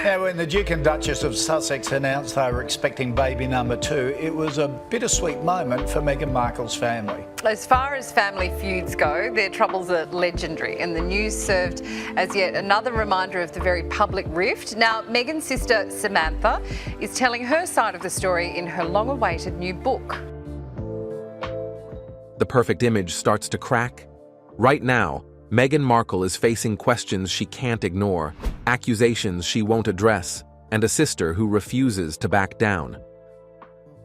Now, when the Duke and Duchess of Sussex announced they were expecting baby number 2, it was a bittersweet moment for Meghan Markle's family. As far as family feuds go, their troubles are legendary, and the news served as yet another reminder of the very public rift. Now, Meghan's sister Samantha is telling her side of the story in her long-awaited new book. The perfect image starts to crack. Right now, Meghan Markle is facing questions she can't ignore, accusations she won't address, and a sister who refuses to back down.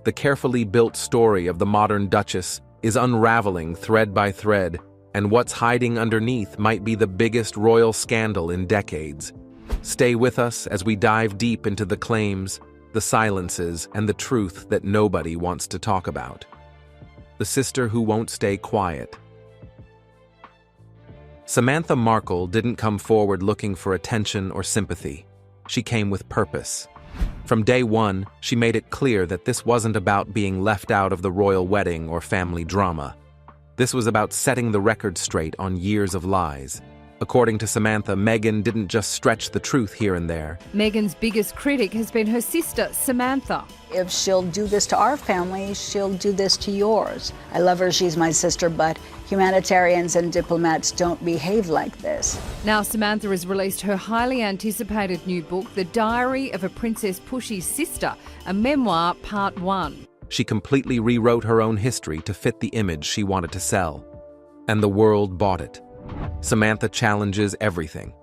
The carefully built story of the modern Duchess is unraveling thread by thread, and what's hiding underneath might be the biggest royal scandal in decades. Stay with us as we dive deep into the claims, the silences, and the truth that nobody wants to talk about. The sister who won't stay quiet. Samantha Markle didn't come forward looking for attention or sympathy. She came with purpose. From day one, she made it clear that this wasn't about being left out of the royal wedding or family drama. This was about setting the record straight on years of lies. According to Samantha, Meghan didn't just stretch the truth here and there. Meghan's biggest critic has been her sister, Samantha. If she'll do this to our family, she'll do this to yours. I love her, she's my sister, but humanitarians and diplomats don't behave like this. Now Samantha has released her highly anticipated new book, The Diary of a Princess Pushy's Sister, a memoir, Part 1. She completely rewrote her own history to fit the image she wanted to sell. And the world bought it. Samantha challenges everything.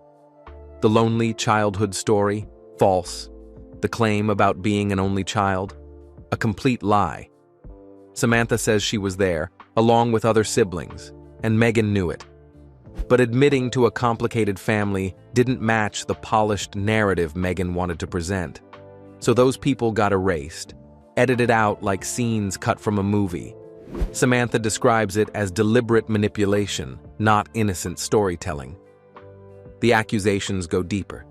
The lonely childhood story, false. The claim about being an only child, a complete lie. Samantha says she was there, along with other siblings, and Meghan knew it. But admitting to a complicated family didn't match the polished narrative Meghan wanted to present. So those people got erased, edited out like scenes cut from a movie. Samantha describes it as deliberate manipulation, not innocent storytelling. The accusations go deeper.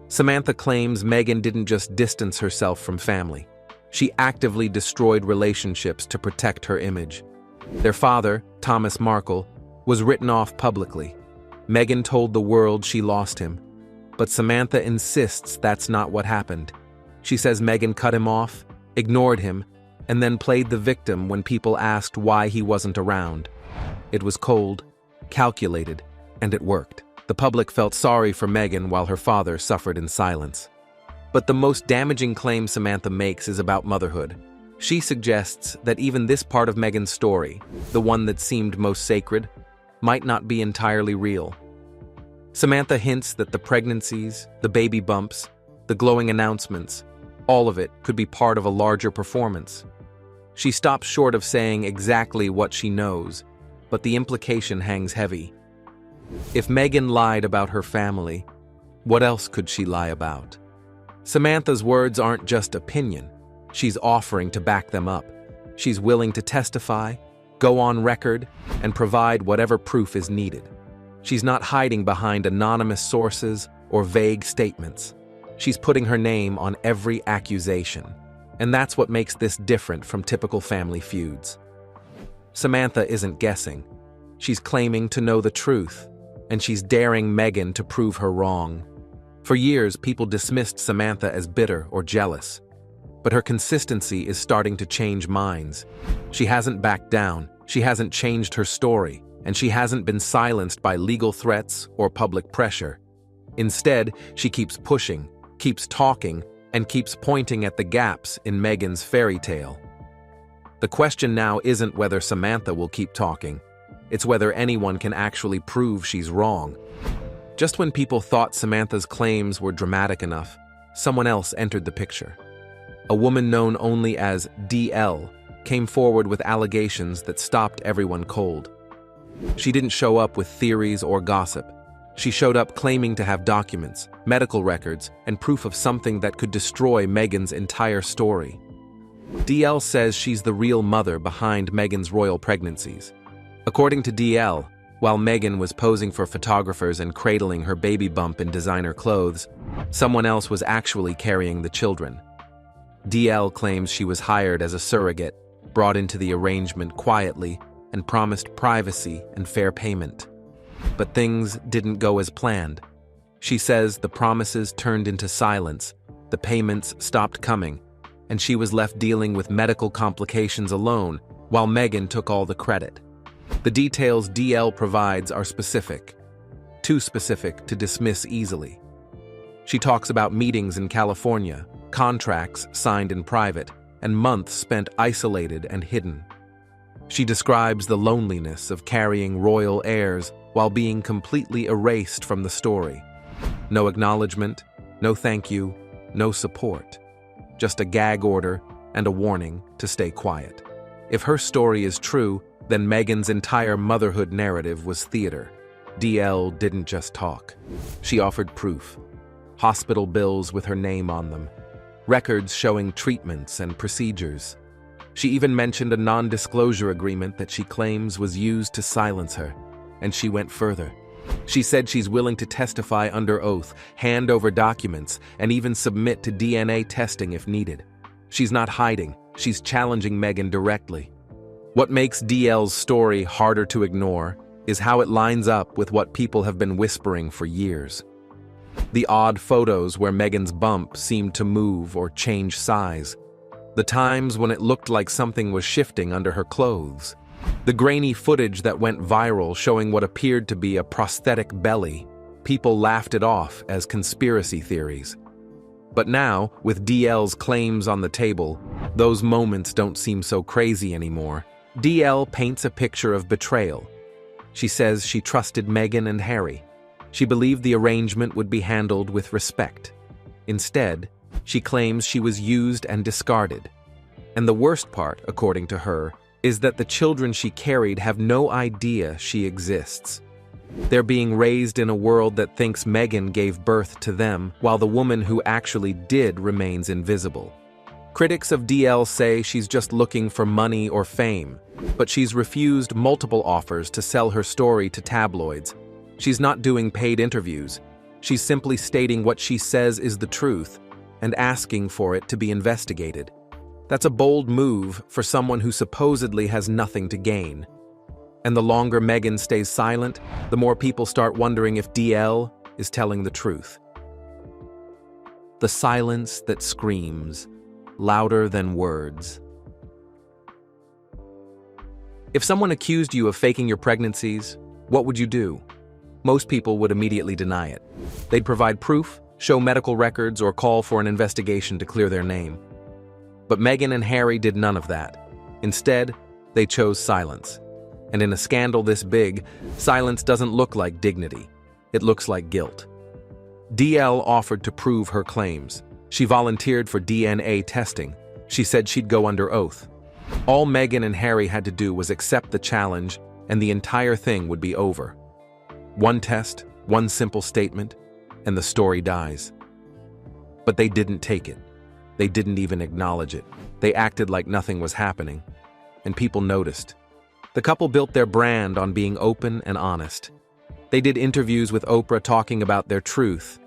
Samantha claims Meghan didn't just distance herself from family. She actively destroyed relationships to protect her image. Their father, Thomas Markle, was written off publicly. Meghan told the world she lost him. But Samantha insists that's not what happened. She says Meghan cut him off, ignored him, and then played the victim when people asked why he wasn't around. It was cold, calculated, and it worked. The public felt sorry for Meghan while her father suffered in silence. But the most damaging claim Samantha makes is about motherhood. She suggests that even this part of Meghan's story, the one that seemed most sacred, might not be entirely real. Samantha hints that the pregnancies, the baby bumps, the glowing announcements, all of it could be part of a larger performance. She stops short of saying exactly what she knows, but the implication hangs heavy. If Meghan lied about her family, what else could she lie about? Samantha's words aren't just opinion. She's offering to back them up. She's willing to testify, go on record, and provide whatever proof is needed. She's not hiding behind anonymous sources or vague statements. She's putting her name on every accusation. And that's what makes this different from typical family feuds. Samantha isn't guessing. She's claiming to know the truth, and she's daring Meghan to prove her wrong. For years, people dismissed Samantha as bitter or jealous. But her consistency is starting to change minds. She hasn't backed down, she hasn't changed her story, and she hasn't been silenced by legal threats or public pressure. Instead, she keeps pushing, keeps talking, and keeps pointing at the gaps in Meghan's fairy tale. The question now isn't whether Samantha will keep talking. It's whether anyone can actually prove she's wrong. Just when people thought Samantha's claims were dramatic enough, someone else entered the picture. A woman known only as DL came forward with allegations that stopped everyone cold. She didn't show up with theories or gossip. She showed up claiming to have documents, medical records, and proof of something that could destroy Meghan's entire story. DL says she's the real mother behind Meghan's royal pregnancies. According to DL, while Meghan was posing for photographers and cradling her baby bump in designer clothes, someone else was actually carrying the children. DL claims she was hired as a surrogate, brought into the arrangement quietly, and promised privacy and fair payment. But things didn't go as planned. She says the promises turned into silence, the payments stopped coming, and she was left dealing with medical complications alone while Meghan took all the credit. The details DL provides are specific, too specific to dismiss easily. She talks about meetings in California, contracts signed in private, and months spent isolated and hidden. She describes the loneliness of carrying royal heirs while being completely erased from the story. No acknowledgement, no thank you, no support. Just a gag order and a warning to stay quiet. If her story is true, then Meghan's entire motherhood narrative was theater. DL didn't just talk. She offered proof. Hospital bills with her name on them. Records showing treatments and procedures. She even mentioned a non-disclosure agreement that she claims was used to silence her. And she went further. She said she's willing to testify under oath, hand over documents, and even submit to DNA testing if needed. She's not hiding, she's challenging Meghan directly. What makes DL's story harder to ignore is how it lines up with what people have been whispering for years. The odd photos where Meghan's bump seemed to move or change size. The times when it looked like something was shifting under her clothes. The grainy footage that went viral showing what appeared to be a prosthetic belly. People laughed it off as conspiracy theories. But now, with DL's claims on the table, those moments don't seem so crazy anymore. DL paints a picture of betrayal. She says she trusted Meghan and Harry. She believed the arrangement would be handled with respect. Instead, she claims she was used and discarded. And the worst part, according to her, is that the children she carried have no idea she exists. They're being raised in a world that thinks Meghan gave birth to them, while the woman who actually did remains invisible. Critics of DL say she's just looking for money or fame, but she's refused multiple offers to sell her story to tabloids. She's not doing paid interviews. She's simply stating what she says is the truth and asking for it to be investigated. That's a bold move for someone who supposedly has nothing to gain. And the longer Meghan stays silent, the more people start wondering if DL is telling the truth. The silence that screams, louder than words. If someone accused you of faking your pregnancies, what would you do? Most people would immediately deny it. They'd provide proof, show medical records, or call for an investigation to clear their name. But Meghan and Harry did none of that. Instead, they chose silence. And in a scandal this big, silence doesn't look like dignity. It looks like guilt. DL offered to prove her claims. She volunteered for DNA testing. She said she'd go under oath. All Meghan and Harry had to do was accept the challenge, and the entire thing would be over. One test, one simple statement, and the story dies. But they didn't take it. They didn't even acknowledge it. They acted like nothing was happening. And people noticed. The couple built their brand on being open and honest. They did interviews with Oprah talking about their truth.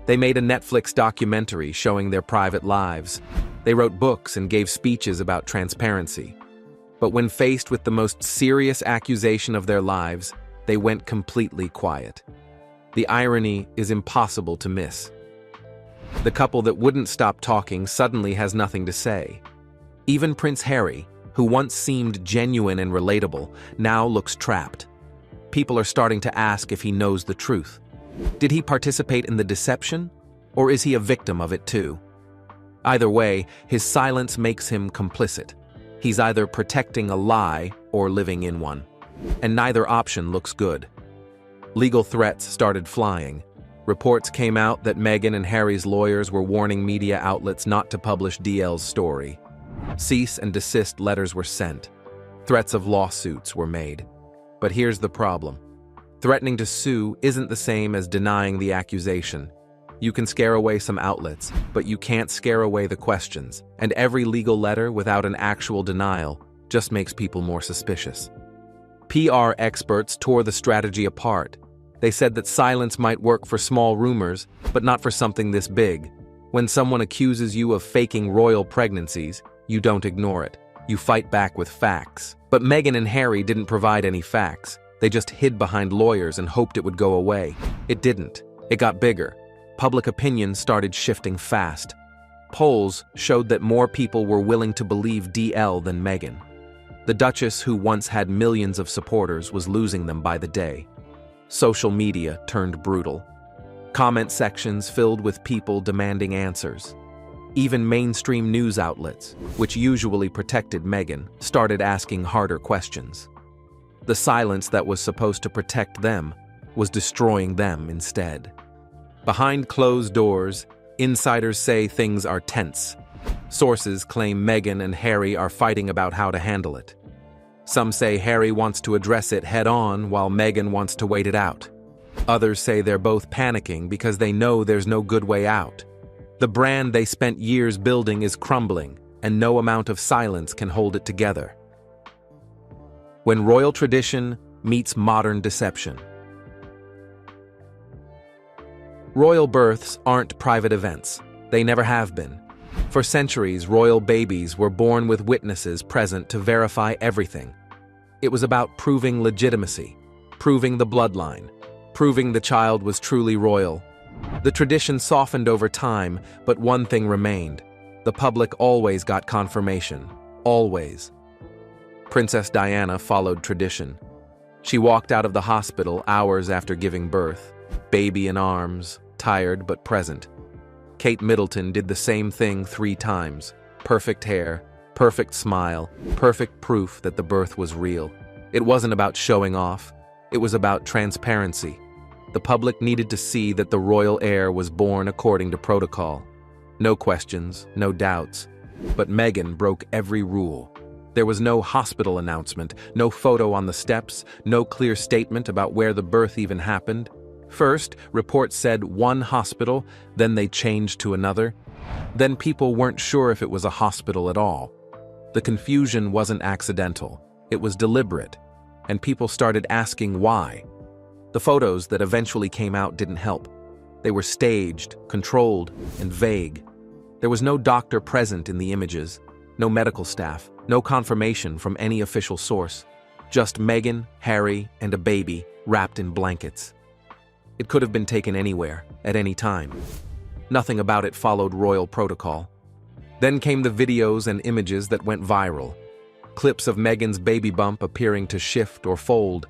They made a Netflix documentary showing their private lives. They wrote books and gave speeches about transparency. But when faced with the most serious accusation of their lives, they went completely quiet. The irony is impossible to miss. The couple that wouldn't stop talking suddenly has nothing to say. Even Prince Harry, who once seemed genuine and relatable, now looks trapped. People are starting to ask if he knows the truth. Did he participate in the deception, or is he a victim of it too? Either way, his silence makes him complicit. He's either protecting a lie or living in one. And neither option looks good. Legal threats started flying. Reports came out that Meghan and Harry's lawyers were warning media outlets not to publish DL's story. Cease and desist letters were sent. Threats of lawsuits were made. But here's the problem. Threatening to sue isn't the same as denying the accusation. You can scare away some outlets, but you can't scare away the questions. And every legal letter without an actual denial just makes people more suspicious. PR experts tore the strategy apart. They said that silence might work for small rumors, but not for something this big. When someone accuses you of faking royal pregnancies, you don't ignore it. You fight back with facts. But Meghan and Harry didn't provide any facts. They just hid behind lawyers and hoped it would go away. It didn't. It got bigger. Public opinion started shifting fast. Polls showed that more people were willing to believe DL than Meghan. The Duchess, who once had millions of supporters, was losing them by the day. Social media turned brutal. Comment sections filled with people demanding answers. Even mainstream news outlets, which usually protected Meghan, started asking harder questions. The silence that was supposed to protect them was destroying them instead. Behind closed doors, insiders say things are tense. Sources claim Meghan and Harry are fighting about how to handle it. Some say Harry wants to address it head-on while Meghan wants to wait it out. Others say they're both panicking because they know there's no good way out. The brand they spent years building is crumbling, and no amount of silence can hold it together. When royal tradition meets modern deception. Royal births aren't private events. They never have been. For centuries, royal babies were born with witnesses present to verify everything. It was about proving legitimacy, proving the bloodline, proving the child was truly royal. The tradition softened over time, but one thing remained. The public always got confirmation. Always. Princess Diana followed tradition. She walked out of the hospital hours after giving birth, baby in arms, tired but present. Kate Middleton did the same thing 3 times. Perfect hair, perfect smile, perfect proof that the birth was real. It wasn't about showing off. It was about transparency. The public needed to see that the royal heir was born according to protocol. No questions, no doubts. But Meghan broke every rule. There was no hospital announcement, no photo on the steps, no clear statement about where the birth even happened. First, reports said one hospital, then they changed to another. Then people weren't sure if it was a hospital at all. The confusion wasn't accidental. It was deliberate. And people started asking why. The photos that eventually came out didn't help. They were staged, controlled, and vague. There was no doctor present in the images, no medical staff, no confirmation from any official source. Just Meghan, Harry, and a baby wrapped in blankets. It could have been taken anywhere, at any time. Nothing about it followed royal protocol. Then came the videos and images that went viral. Clips of Meghan's baby bump appearing to shift or fold.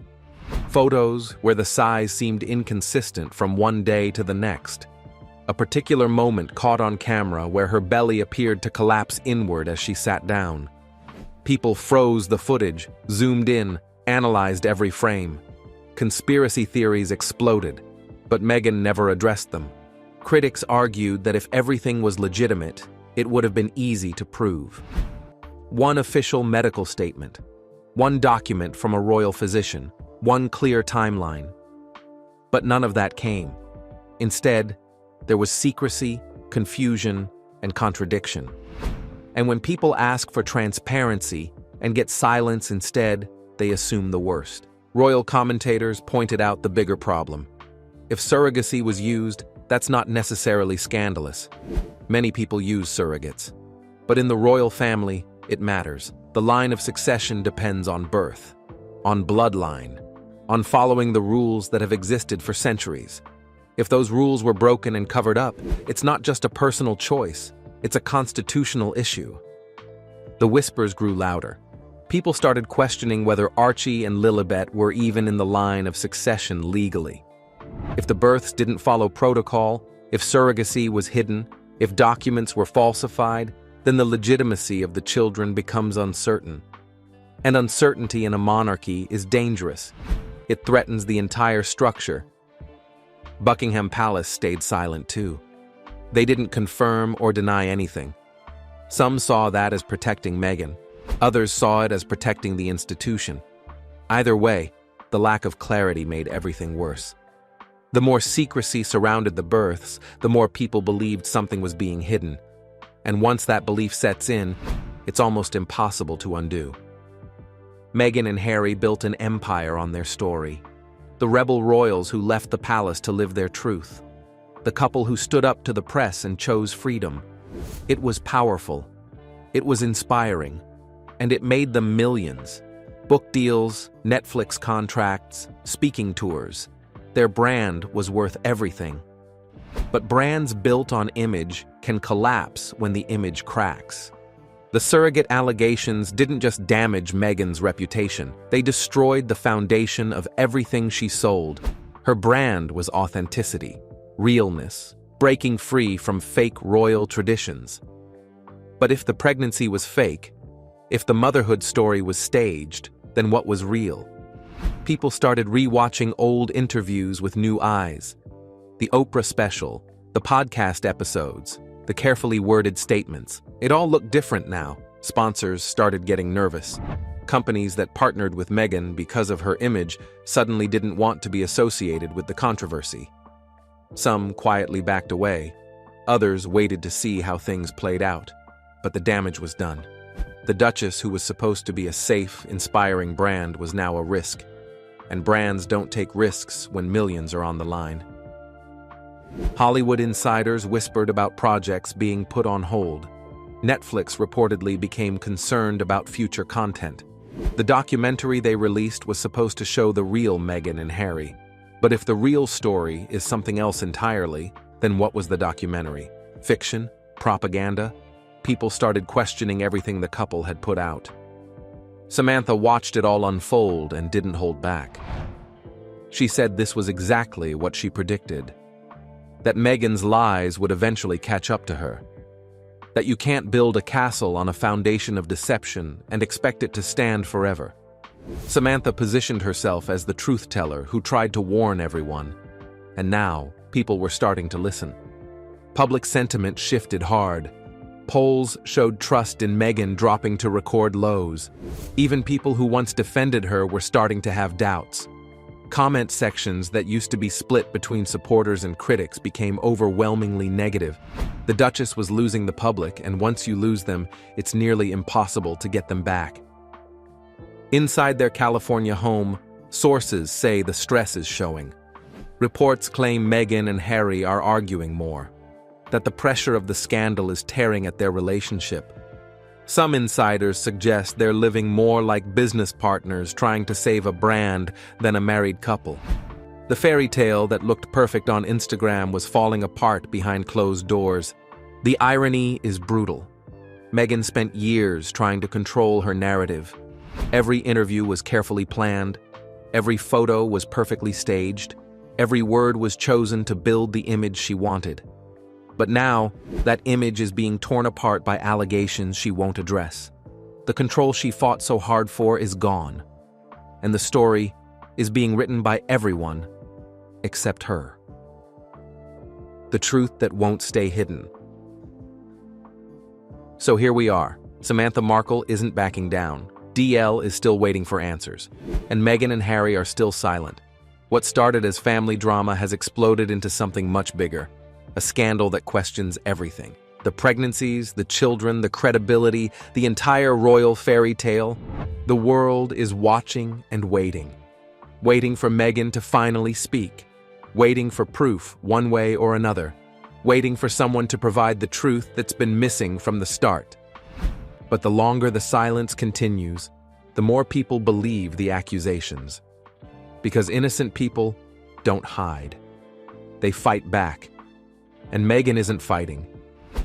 Photos where the size seemed inconsistent from one day to the next. A particular moment caught on camera where her belly appeared to collapse inward as she sat down. People froze the footage, zoomed in, analyzed every frame. Conspiracy theories exploded, but Meghan never addressed them. Critics argued that if everything was legitimate, it would have been easy to prove. One official medical statement, one document from a royal physician, one clear timeline. But none of that came. Instead, there was secrecy, confusion, and contradiction. And when people ask for transparency and get silence instead, they assume the worst. Royal commentators pointed out the bigger problem. If surrogacy was used, that's not necessarily scandalous. Many people use surrogates. But in the royal family, it matters. The line of succession depends on birth, on bloodline, on following the rules that have existed for centuries. If those rules were broken and covered up, it's not just a personal choice, it's a constitutional issue. The whispers grew louder. People started questioning whether Archie and Lilibet were even in the line of succession legally. If the births didn't follow protocol, if surrogacy was hidden, if documents were falsified, then the legitimacy of the children becomes uncertain. And uncertainty in a monarchy is dangerous. It threatens the entire structure. Buckingham Palace stayed silent too. They didn't confirm or deny anything. Some saw that as protecting Meghan. Others saw it as protecting the institution. Either way, the lack of clarity made everything worse. The more secrecy surrounded the births, the more people believed something was being hidden. And once that belief sets in, it's almost impossible to undo. Meghan and Harry built an empire on their story. The rebel royals who left the palace to live their truth. The couple who stood up to the press and chose freedom. It was powerful. It was inspiring. And it made them millions. Book deals, Netflix contracts, speaking tours. Their brand was worth everything. But brands built on image can collapse when the image cracks. The surrogate allegations didn't just damage Meghan's reputation, they destroyed the foundation of everything she sold. Her brand was authenticity, realness, breaking free from fake royal traditions. But if the pregnancy was fake, if the motherhood story was staged, then what was real? People started re-watching old interviews with new eyes. The Oprah special, the podcast episodes, the carefully worded statements. It all looked different now. Sponsors started getting nervous. Companies that partnered with Meghan because of her image suddenly didn't want to be associated with the controversy. Some quietly backed away. Others waited to see how things played out. But the damage was done. The Duchess, who was supposed to be a safe, inspiring brand, was now a risk. And brands don't take risks when millions are on the line. Hollywood insiders whispered about projects being put on hold. Netflix reportedly became concerned about future content. The documentary they released was supposed to show the real Meghan and Harry. But if the real story is something else entirely, then what was the documentary? Fiction? Propaganda? People started questioning everything the couple had put out. Samantha watched it all unfold and didn't hold back. She said this was exactly what she predicted. That Meghan's lies would eventually catch up to her. That you can't build a castle on a foundation of deception and expect it to stand forever. Samantha positioned herself as the truth teller who tried to warn everyone. And now, people were starting to listen. Public sentiment shifted hard. Polls showed trust in Meghan dropping to record lows. Even people who once defended her were starting to have doubts. Comment sections that used to be split between supporters and critics became overwhelmingly negative. The Duchess was losing the public, and once you lose them, it's nearly impossible to get them back. Inside their California home, sources say the stress is showing. Reports claim Meghan and Harry are arguing more, that the pressure of the scandal is tearing at their relationship. Some insiders suggest they're living more like business partners trying to save a brand than a married couple. The fairy tale that looked perfect on Instagram was falling apart behind closed doors. The irony is brutal. Meghan spent years trying to control her narrative. Every interview was carefully planned. Every photo was perfectly staged. Every word was chosen to build the image she wanted. But now, that image is being torn apart by allegations she won't address. The control she fought so hard for is gone. And the story is being written by everyone except her. The truth that won't stay hidden. So here we are. Samantha Markle isn't backing down. DL is still waiting for answers. And Meghan and Harry are still silent. What started as family drama has exploded into something much bigger. A scandal that questions everything. The pregnancies, the children, the credibility, the entire royal fairy tale. The world is watching and waiting. Waiting for Meghan to finally speak. Waiting for proof, one way or another. Waiting for someone to provide the truth that's been missing from the start. But the longer the silence continues, the more people believe the accusations. Because innocent people don't hide. They fight back. And Meghan isn't fighting.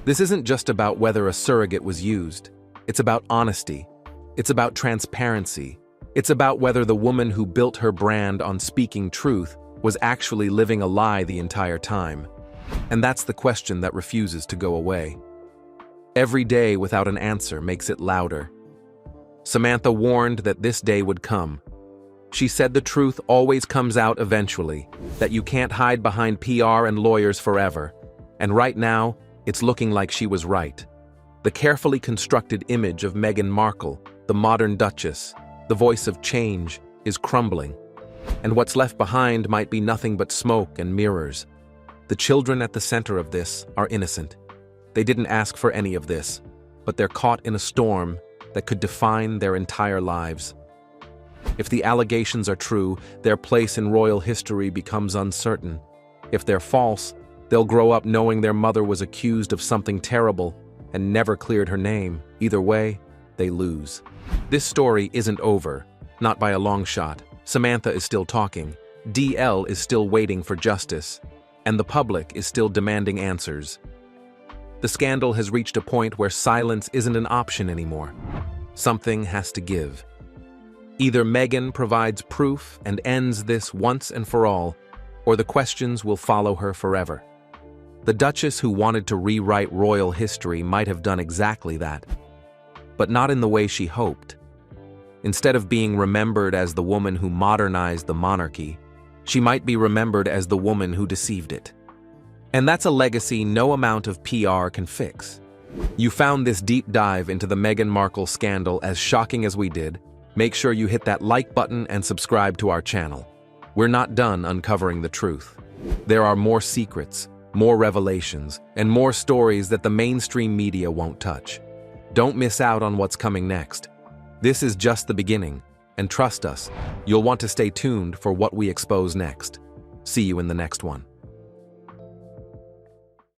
This isn't just about whether a surrogate was used. It's about honesty. It's about transparency. It's about whether the woman who built her brand on speaking truth was actually living a lie the entire time. And that's the question that refuses to go away. Every day without an answer makes it louder. Samantha warned that this day would come. She said the truth always comes out eventually, that you can't hide behind PR and lawyers forever. And right now, it's looking like she was right. The carefully constructed image of Meghan Markle, the modern Duchess, the voice of change, is crumbling. And what's left behind might be nothing but smoke and mirrors. The children at the center of this are innocent. They didn't ask for any of this, but they're caught in a storm that could define their entire lives. If the allegations are true, their place in royal history becomes uncertain. If they're false, they'll grow up knowing their mother was accused of something terrible and never cleared her name. Either way, they lose. This story isn't over, not by a long shot. Samantha is still talking. DL is still waiting for justice. and the public is still demanding answers. The scandal has reached a point where silence isn't an option anymore. Something has to give. Either Meghan provides proof and ends this once and for all, or the questions will follow her forever. The Duchess who wanted to rewrite royal history might have done exactly that, but not in the way she hoped. Instead of being remembered as the woman who modernized the monarchy, she might be remembered as the woman who deceived it. And that's a legacy no amount of PR can fix. You found this deep dive into the Meghan Markle scandal as shocking as we did. Make sure you hit that like button and subscribe to our channel. We're not done uncovering the truth. There are more secrets, more revelations, and more stories that the mainstream media won't touch. Don't miss out on what's coming next. This is just the beginning, and trust us, you'll want to stay tuned for what we expose next. See you in the next one.